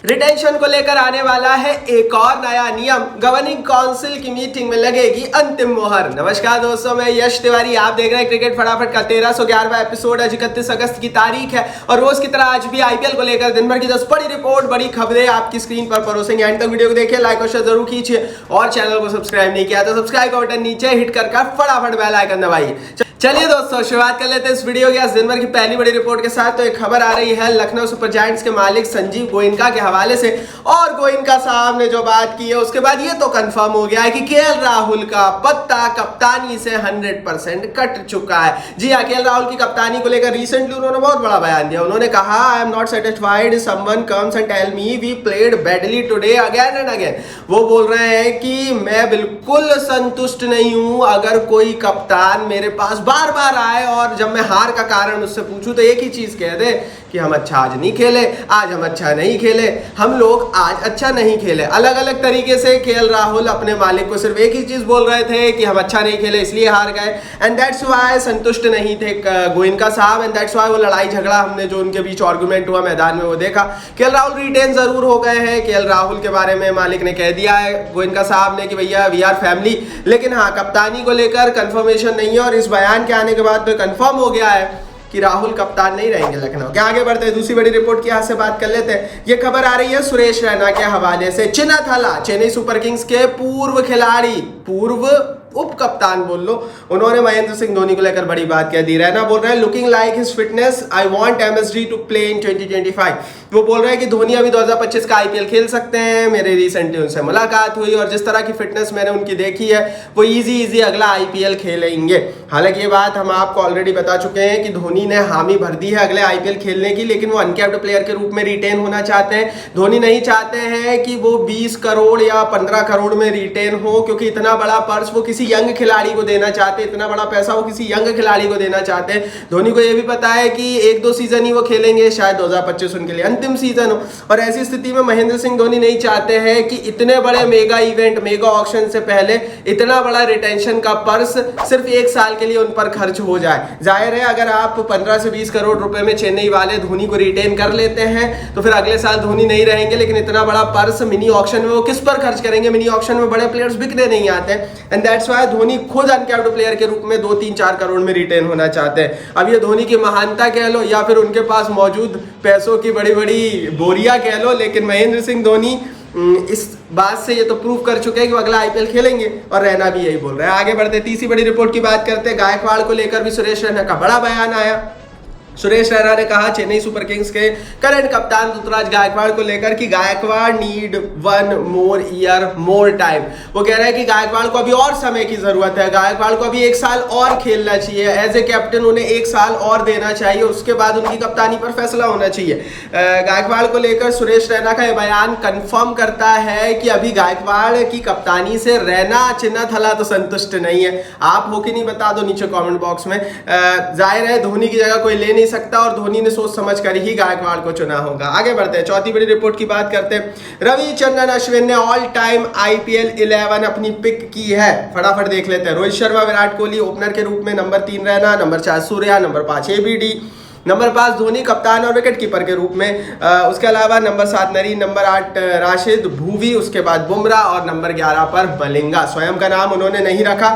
Retention को लेकर आने वाला है एक और नया नियम। गवर्निंग काउंसिल की मीटिंग में लगेगी अंतिम मोहर। नमस्कार दोस्तों, मैं यश तिवारी, आप देख रहे हैं क्रिकेट फटाफट का 1311वां एपिसोड। आज 31 अगस्त की तारीख है और रोज की तरह आज भी आईपीएल को लेकर दिन भर की 10 बड़ी रिपोर्ट, बड़ी खबरें आपकी स्क्रीन पर परोसेंगे। एंड तक वीडियो को देखिए, लाइक और शेयर जरूर कीजिए और चैनल को सब्सक्राइब नहीं किया तो सब्सक्राइब का बटन नीचे हिट कर फटाफट बेल आइकन दबाइए। चलिए दोस्तों, शुरुआत कर लेते हैं इस वीडियो की आज दिन भर की पहली बड़ी रिपोर्ट के साथ। तो एक खबर आ रही है लखनऊ सुपर जायंट्स के मालिक संजीव गोयनका के हवाले से, और गोयनका साहब ने जो बात की है उसके बाद ये तो कंफर्म हो गया है कि केएल राहुल का पत्ता कप्तानी से 100% कट चुका है। जी हाँ, केएल राहुल की कप्तानी को लेकर रिसेंटली उन्होंने बहुत बड़ा बयान दिया। उन्होंने कहा, I am not satisfied, someone comes and tell me we played badly today again and again. वो बोल रहे हैं कि मैं बिल्कुल संतुष्ट नहीं हूं अगर कोई कप्तान मेरे पास बार बार आए और जब मैं हार का कारण उससे पूछूं तो एक ही चीज कह दे कि हम अच्छा आज नहीं खेले, आज हम अच्छा नहीं खेले, हम लोग आज अच्छा नहीं खेले। अलग अलग तरीके से केएल राहुल अपने मालिक को सिर्फ एक ही चीज बोल रहे थे कि हम अच्छा नहीं खेले इसलिए हार गए, एंड दैट्स व्हाई संतुष्ट नहीं थे गोयनका साहब, एंड दैट्स व्हाई वो लड़ाई झगड़ा हमने जो उनके बीच आर्गुमेंट हुआ मैदान में वो देखा। केएल राहुल रिटेन जरूर हो गए हैं। केएल राहुल के बारे में मालिक ने कह दिया है गोयनका साहब ने कि भैया वी आर फैमिली, लेकिन हाँ, कप्तानी को लेकर कंफर्मेशन नहीं है और इस बयान के आने के बाद तो कंफर्म हो गया है कि राहुल कप्तान नहीं रहेंगे लखनऊ के। आगे बढ़ते हैं, दूसरी बड़ी रिपोर्ट की यहाँ से बात कर लेते हैं। ये खबर आ रही है सुरेश रैना के हवाले से। चिन्नाथला चेन्नई सुपर किंग्स के पूर्व खिलाड़ी, पूर्व उप कप्तान बोल लो, उन्होंने महेंद्र सिंह धोनी को लेकर बड़ी बात कह दी। रैना बोल रहे हैं, looking like his fitness, I want MSD to play in 2025। वो बोल रहे हैं कि धोनी अभी 2025 का आईपीएल खेल सकते हैं। मेरे रिसेंटली उनसे मुलाकात हुई और जिस तरह की फिटनेस मैंने उनकी देखी है वो इजी अगला आईपीएल खेलेंगे। हालांकि ये बात हम आपको ऑलरेडी बता चुके हैं कि धोनी ने हामी भर दी है अगले आईपीएल खेलने की, लेकिन वो अनकैप्ड प्लेयर के रूप में रिटेन होना चाहते हैं। धोनी नहीं चाहते हैं कि वो 20 करोड़ या 15 करोड़ में रिटेन हो, क्योंकि इतना बड़ा पर्स वो किसी यंग खिलाड़ी को देना चाहते, इतना बड़ा पैसा वो किसी यंग खिलाड़ी को देना चाहते हैं। धोनी को यह भी पता है कि 1-2 सीजन ही वो खेलेंगे, शायद 2025 उनके लिए अंतिम सीजन हो, और ऐसी स्थिति में महेंद्र सिंह धोनी नहीं चाहते हैं कि इतने बड़े मेगा इवेंट, मेगा ऑक्शन से पहले इतना बड़ा रिटेंशन का पर्स सिर्फ 1 साल के लिए उन पर खर्च हो जाए। जाहिर है, अगर आप 15 से 20 करोड़ रुपए में चेन्नई वाले धोनी को रिटेन कर लेते हैं तो फिर अगले साल धोनी नहीं रहेंगे, लेकिन इतना बड़ा पर्स मिनी ऑक्शन में वो किस पर खर्च करेंगे? मिनी ऑक्शन में बड़े प्लेयर्स बिकने नहीं आते, एंड दैट्स व्हाई धोनी खुद अनकैप्ड प्लेयर के रूप में 2-3-4 करोड़ में रिटेन होना चाहते हैं। अब ये धोनी की महानता कह लो या फिर उनके पास मौजूद पैसों की बड़ी बड़ी बोरिया कह लो, लेकिन महेंद्र सिंह धोनी इस बात से ये तो प्रूव कर चुके हैं कि वो अगला आईपीएल खेलेंगे, और रैना भी यही बोल रहे हैं। आगे बढ़ते तीसरी बड़ी रिपोर्ट की बात करते हैं। गायकवाड़ को लेकर भी सुरेश रैना का बड़ा बयान आया। सुरेश रैना ने कहा चेन्नई सुपर किंग्स के करंट कप्तान ऋतुराज गायकवाड़ को लेकर कि Gaekwad need 1 more year more time। वो कह रहे हैं कि गायकवाड़ को अभी और समय की जरूरत है, गायकवाड़ को अभी 1 साल और खेलना चाहिए, एज ए कैप्टन उन्हें 1 साल और देना चाहिए, उसके बाद उनकी कप्तानी पर फैसला होना चाहिए। गायकवाड़ को लेकर सुरेश रैना का यह बयान कंफर्म करता है कि अभी गायकवाड़ की कप्तानी से रैना चिन्नाथला तो संतुष्ट नहीं है। आप हो कि नहीं बता दो नीचे कॉमेंट बॉक्स में। जाहिर है धोनी की जगह कोई ले नहीं सकता और धोनी ने सोच समझ कर ही गायकवाड़ को चुना होगा। आगे बढ़ते हैं, चौथी बड़ी रिपोर्ट की बात करते हैं। रविचंद्रन अश्विन ने ऑल टाइम आईपीएल 11 अपनी पिक की है। फटाफट देख लेते हैं। रोहित शर्मा, विराट कोहली ओपनर के रूप में, number 3 Raina, number 4 Surya, number 5 ABD, number 5 Dhoni कप्तान और विकेट कीपर के रूप में। उसके अलावा number 7 Narine, number 8 Rashid, Bhuvi, उसके बाद बुमराह और नंबर 11 पर मलिंगा। स्वयं का नाम उन्होंने नहीं रखा,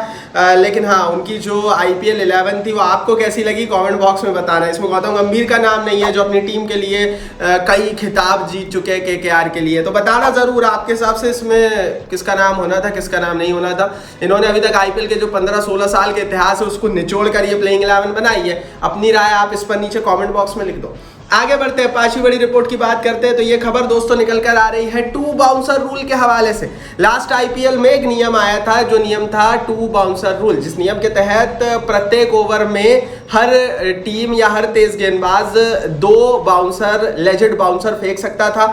लेकिन हाँ, उनकी जो आईपीएल 11 थी वो आपको कैसी लगी कमेंट बॉक्स में बताना। इसमें गौतम गंभीर का नाम नहीं है जो अपनी टीम के लिए कई खिताब जीत चुके हैं केकेआर के लिए, तो बताना जरूर आपके हिसाब से इसमें किसका नाम होना था, किसका नाम नहीं होना था। इन्होंने अभी तक आईपीएल के जो 15-16 साल के इतिहास है उसको निचोड़ कर ये प्लेइंग 11 बनाई है। अपनी राय आप इस पर नीचे कमेंट बॉक्स में लिख दो। आगे बढ़ते हैं, पांचवी बड़ी रिपोर्ट की बात करते हैं। तो ये खबर दोस्तों निकल कर आ रही है 2 बाउंसर रूल के हवाले से। लास्ट आईपीएल में एक नियम आया था, जो नियम था 2 बाउंसर रूल, जिस नियम के तहत प्रत्येक ओवर में हर टीम या हर तेज गेंदबाज 2 बाउंसर, लेजेंड बाउंसर फेंक सकता था।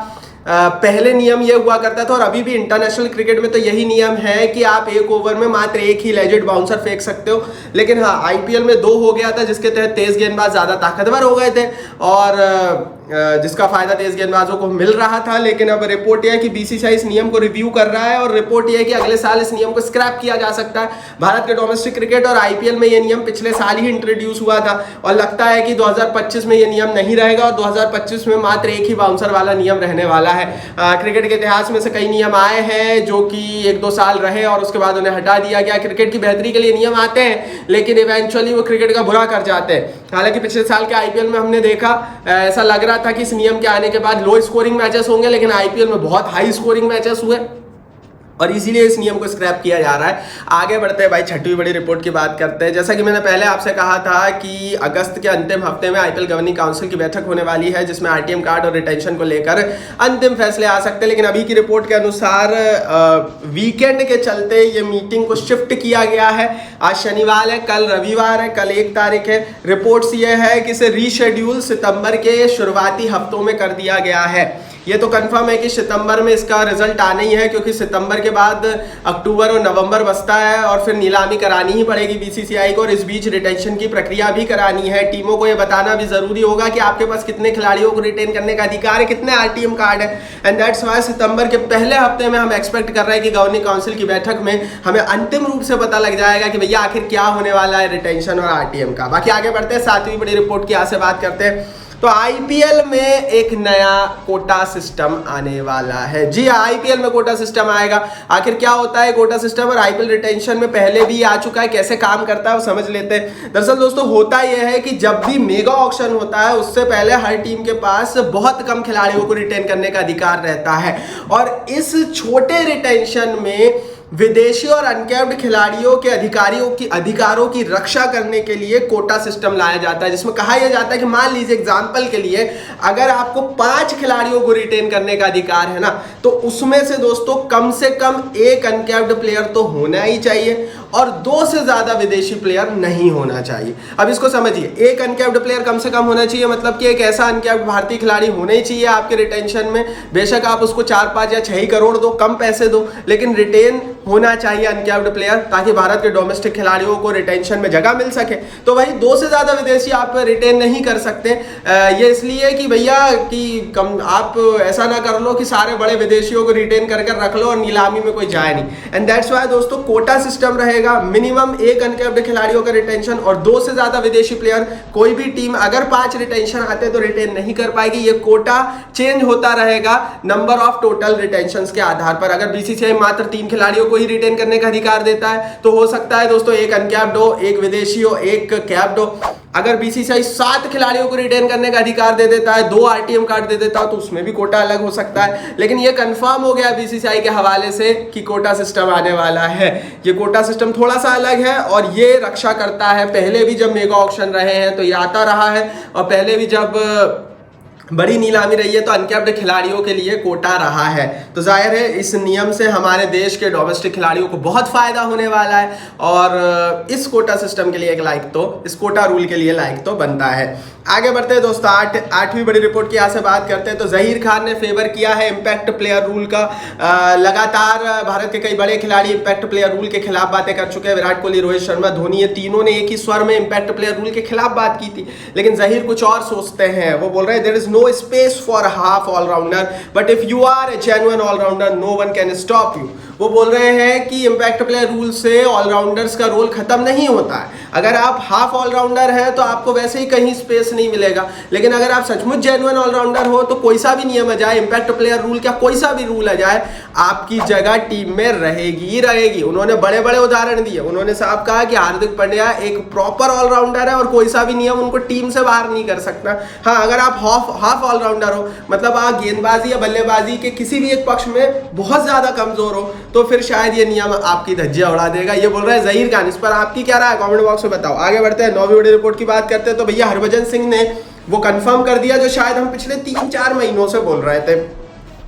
पहले नियम यह हुआ करता था और अभी भी इंटरनेशनल क्रिकेट में तो यही नियम है कि आप एक ओवर में मात्र एक ही लेजेंड बाउंसर फेंक सकते हो। लेकिन हाँ, आईपीएल में 2 हो गया था, जिसके तहत तेज गेंदबाज ज्यादा ताकतवर हो गए थे और जिसका फायदा तेज गेंदबाजों को मिल रहा था। लेकिन अब रिपोर्ट यह है कि बीसीसीआई इस नियम को रिव्यू कर रहा है और रिपोर्ट यह है कि अगले साल इस नियम को स्क्रैप किया जा सकता है। भारत के डोमेस्टिक क्रिकेट और आईपीएल में यह नियम पिछले साल ही इंट्रोड्यूस हुआ था और लगता है कि 2025 में यह नियम नहीं रहेगा और 2025 में मात्र एक ही बाउंसर वाला नियम रहने वाला है। क्रिकेट के इतिहास में से कई नियम आए हैं जो कि 1-2 साल रहे और उसके बाद उन्हें हटा दिया गया। क्रिकेट की बेहतरी के लिए नियम आते हैं लेकिन इवेंचुअली वो क्रिकेट का बुरा कर जाते हैं। हालांकि पिछले साल के आईपीएल में हमने देखा, ऐसा लग रहा था कि इस नियम के आने के बाद लो स्कोरिंग मैचेस होंगे, लेकिन आईपीएल में बहुत हाई स्कोरिंग मैचेस हुए और इसीलिए इस नियम को स्क्रैप किया जा रहा है। आगे बढ़ते हैं भाई, छठवीं बड़ी रिपोर्ट की बात करते हैं। जैसा कि मैंने पहले आपसे कहा था कि अगस्त के अंतिम हफ्ते में आईपीएल गवर्निंग काउंसिल की बैठक होने वाली है जिसमें आरटीएम कार्ड और रिटेंशन को लेकर अंतिम फैसले आ सकते हैं। लेकिन अभी की रिपोर्ट के अनुसार वीकेंड के चलते ये मीटिंग को शिफ्ट किया गया है। आज शनिवार है, कल रविवार है, कल 1 तारीख है। रिपोर्ट्स ये है कि इसे रीशेड्यूल सितंबर के शुरुआती हफ्तों में कर दिया गया है। ये तो कंफर्म है कि सितंबर में इसका रिजल्ट आना ही है, क्योंकि सितंबर के बाद अक्टूबर और नवंबर बचता है और फिर नीलामी करानी ही पड़ेगी बीसीसीआई को और इस बीच रिटेंशन की प्रक्रिया भी करानी है। टीमों को ये बताना भी जरूरी होगा कि आपके पास कितने खिलाड़ियों को रिटेन करने का अधिकार है, कितने आरटीएम कार्ड है। एंड दैट्स वाई सितंबर के पहले हफ्ते में हम एक्सपेक्ट कर रहे हैं कि गवर्निंग काउंसिल की बैठक में हमें अंतिम रूप से पता लग जाएगा कि भैया आखिर क्या होने वाला है रिटेंशन और आरटीएम का। बाकी आगे बढ़ते हैं, 7वीं बड़ी रिपोर्ट की यहाँ से बात करते हैं। तो आईपीएल में एक नया कोटा सिस्टम आने वाला है। जी हाँ, आईपीएल में कोटा सिस्टम आएगा। आखिर क्या होता है कोटा सिस्टम और आईपीएल रिटेंशन में पहले भी आ चुका है, कैसे काम करता है वो समझ लेते हैं। दरअसल दोस्तों होता यह है कि जब भी मेगा ऑक्शन होता है उससे पहले हर टीम के पास बहुत कम खिलाड़ियों को रिटेन करने का अधिकार रहता है और इस छोटे रिटेंशन में विदेशी और अनकैप्ड खिलाड़ियों के अधिकारों की रक्षा करने के लिए कोटा सिस्टम लाया जाता है, जिसमें कहा यह जाता है कि मान लीजिए एग्जांपल के लिए अगर आपको 5 खिलाड़ियों को रिटेन करने का अधिकार है ना, तो उसमें से दोस्तों कम से कम एक अनकैप्ड प्लेयर तो होना ही चाहिए और 2 से ज्यादा विदेशी प्लेयर नहीं होना चाहिए। अब इसको समझिए, एक अनकैप्ड प्लेयर कम से कम होना चाहिए, मतलब कि एक ऐसा अनकैप्ड भारतीय खिलाड़ी होना ही चाहिए आपके रिटेंशन में। बेशक आप उसको 4, 5 या 6 ही करोड़ दो, कम पैसे दो, लेकिन रिटेन होना चाहिए अनकैप्ड प्लेयर, ताकि भारत के डोमेस्टिक खिलाड़ियों को रिटेंशन में जगह मिल सके। तो भाई 2 से ज्यादा विदेशी आप रिटेन नहीं कर सकते। ये इसलिए कि भैया कि कम आप ऐसा ना कर लो कि सारे बड़े विदेशियों को रिटेन कर रख लो और नीलामी में कोई जाए नहीं। एंड दैट्स वाई दोस्तों कोटा सिस्टम रहेगा, मिनिमम एक अनकैप्ड खिलाड़ियों का रिटेंशन और 2 से ज्यादा विदेशी प्लेयर। कोई भी टीम अगर 5 रिटेंशन आते हैं तो रिटेन नहीं कर पाएगी। ये कोटा चेंज होता रहेगा नंबर ऑफ टोटल रिटेंशंस के आधार पर। अगर बीसीसीआई मात्र 3 खिलाड़ियों को ही रिटेन करने का अधिकार देता है तो हो सकता है दोस्तों एक अनकैप्ड हो, एक विदेशी हो, एक कैप्ड हो। अगर बीसीसीआई 7 खिलाड़ियों को रिटेन करने का अधिकार दे देता है, 2 आरटीएम कार्ड दे देता है, तो उसमें भी कोटा अलग हो सकता है। लेकिन ये कंफर्म हो गया बीसीसीआई के हवाले से कि कोटा सिस्टम आने वाला है। ये कोटा सिस्टम थोड़ा सा अलग है और ये रक्षा करता है। पहले भी जब मेगा ऑक्शन रहे हैं तो ये आता रहा है और पहले भी जब बड़ी नीलामी रही है तो अनकैप्ड खिलाड़ियों के लिए कोटा रहा है। तो जाहिर है इस नियम से हमारे देश के डोमेस्टिक खिलाड़ियों को बहुत फायदा होने वाला है और इस कोटा सिस्टम के लिए एक लाइक तो, इस कोटा रूल के लिए लाइक तो बनता है। आगे बढ़ते हैं दोस्तों, 8वीं बड़ी रिपोर्ट की यहाँ से बात करते हैं। तो जहीर खान ने फेवर किया है इम्पैक्ट प्लेयर रूल का। लगातार भारत के कई बड़े खिलाड़ी इम्पैक्ट प्लेयर रूल के खिलाफ बातें कर चुके हैं। विराट कोहली, रोहित शर्मा, धोनी, ये तीनों ने एक ही स्वर में इम्पैक्ट प्लेयर रूल के खिलाफ बात की थी। लेकिन जहीर कुछ और सोचते हैं। वो बोल रहे हैं there is no space for half allrounder but if you are a genuine allrounder no one can stop you. वो बोल रहे हैं कि इम्पैक्ट प्लेयर रूल से ऑलराउंडर्स का रोल खत्म नहीं होता है। अगर आप हाफ ऑलराउंडर हैं तो आपको वैसे ही कहीं स्पेस नहीं मिलेगा, लेकिन अगर आप सचमुच जेन्युइन ऑलराउंडर हो तो कोई सा भी नियम आ जाए, इम्पैक्ट प्लेयर रूल क्या कोई सा भी रूल आ जाए, आपकी जगह टीम में रहेगी ही रहेगी। उन्होंने बड़े बड़े उदाहरण दिए। उन्होंने साफ कहा कि हार्दिक पांड्या एक प्रॉपर ऑलराउंडर है और कोई सा भी नियम उनको टीम से बाहर नहीं कर सकता। हाँ, अगर आप हाफ ऑलराउंडर हो, मतलब आप गेंदबाजी या बल्लेबाजी के किसी भी एक पक्ष में बहुत ज्यादा कमजोर हो, तो फिर शायद ये नियम आपकी धज्जियां उड़ा देगा। ये बोल रहा है जहीर खान। इस पर आपकी क्या राय है कमेंट बॉक्स में बताओ। आगे बढ़ते हैं, 9वीं बड़ी रिपोर्ट की बात करते हैं। तो भैया हरभजन सिंह ने वो कंफर्म कर दिया जो शायद हम पिछले 3-4 महीनों से बोल रहे थे।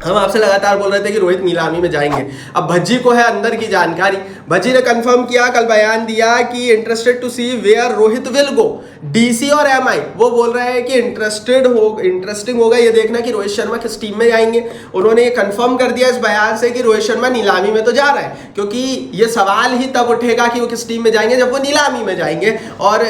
हम आपसे लगातार बोल रहे थे कि रोहित नीलामी में जाएंगे। अब भज्जी को है अंदर की जानकारी, भज्जी ने कंफर्म किया, कल बयान दिया कि interested to see where Rohit will go. DC और एमआई वो बोल रहे हैं कि इंटरेस्टिंग होगा ये देखना कि रोहित शर्मा किस टीम में जाएंगे। उन्होंने ये कंफर्म कर दिया इस बयान से कि रोहित शर्मा नीलामी में तो जा रहा है, क्योंकि ये सवाल ही तब उठेगा कि वो किस टीम में जाएंगे जब वो नीलामी में जाएंगे। और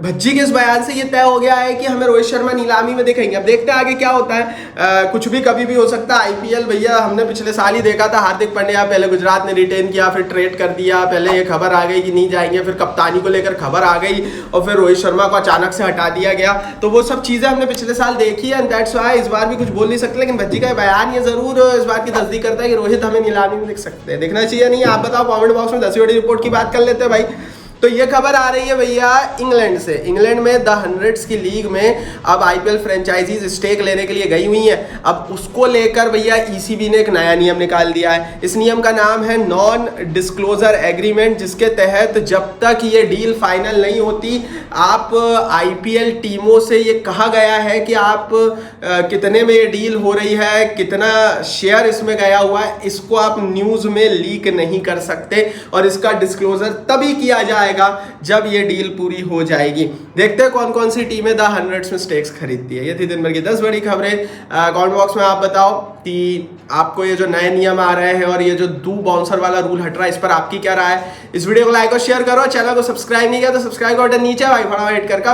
भज्जी के इस बयान से ये तय हो गया है कि हमें रोहित शर्मा नीलामी में दिखेंगे। अब देखते हैं आगे क्या होता है, कुछ भी कभी भी हो सकता है। आईपीएल भैया हमने पिछले साल ही देखा था, हार्दिक पांड्या पहले गुजरात ने रिटेन किया, फिर ट्रेड कर दिया, पहले ये खबर आ गई कि नहीं जाएंगे, फिर कप्तानी को लेकर खबर आ गई और फिर रोहित शर्मा को अचानक से हटा दिया गया। तो वो सब चीजें हमने पिछले साल देखी है, एंड दैट्स व्हाई इस बार भी कुछ बोल नहीं सकते। लेकिन भज्जी का बयान ये जरूर इस बात की तस्दीक करता है कि रोहित हमें नीलामी में दिख सकते हैं। देखना चाहिए नहीं, आप बताओ कमेंट बॉक्स में। 10वीं रिपोर्ट की बात कर लेते हैं भाई। तो ये खबर आ रही है भैया इंग्लैंड से। इंग्लैंड में द हंड्रेड्स की लीग में अब आईपीएल फ्रेंचाइजीज स्टेक लेने के लिए गई हुई हैं। अब उसको लेकर भैया ईसीबी ने एक नया नियम निकाल दिया है। इस नियम का नाम है नॉन डिस्क्लोजर एग्रीमेंट, जिसके तहत जब तक ये डील फाइनल नहीं होती, आप आईपीएल टीमों से ये कहा गया है कि आप कितने में ये डील हो रही है, कितना शेयर इसमें गया हुआ है, इसको आप न्यूज में लीक नहीं कर सकते। और इसका डिस्क्लोजर तभी किया जाएगा जब ये डील पूरी हो जाएगी। देखते हैं कौन कौन सी टीमें द हंड्रेड्स में स्टेक्स खरीदती है। ये थी दिन भर की 10 बड़ी खबरें। कमेंट बॉक्स में आप बताओ कि आपको ये जो नए नियम आ रहे हैं और ये जो 2 बाउंसर वाला रूल हट रहा है, इस पर आपकी क्या राय है। इस वीडियो को लाइक और शेयर करो, चैनल को सब्सक्राइब नहीं किया तो सब्सक्राइब का बटन नीचे भाई फटाफट हिट करके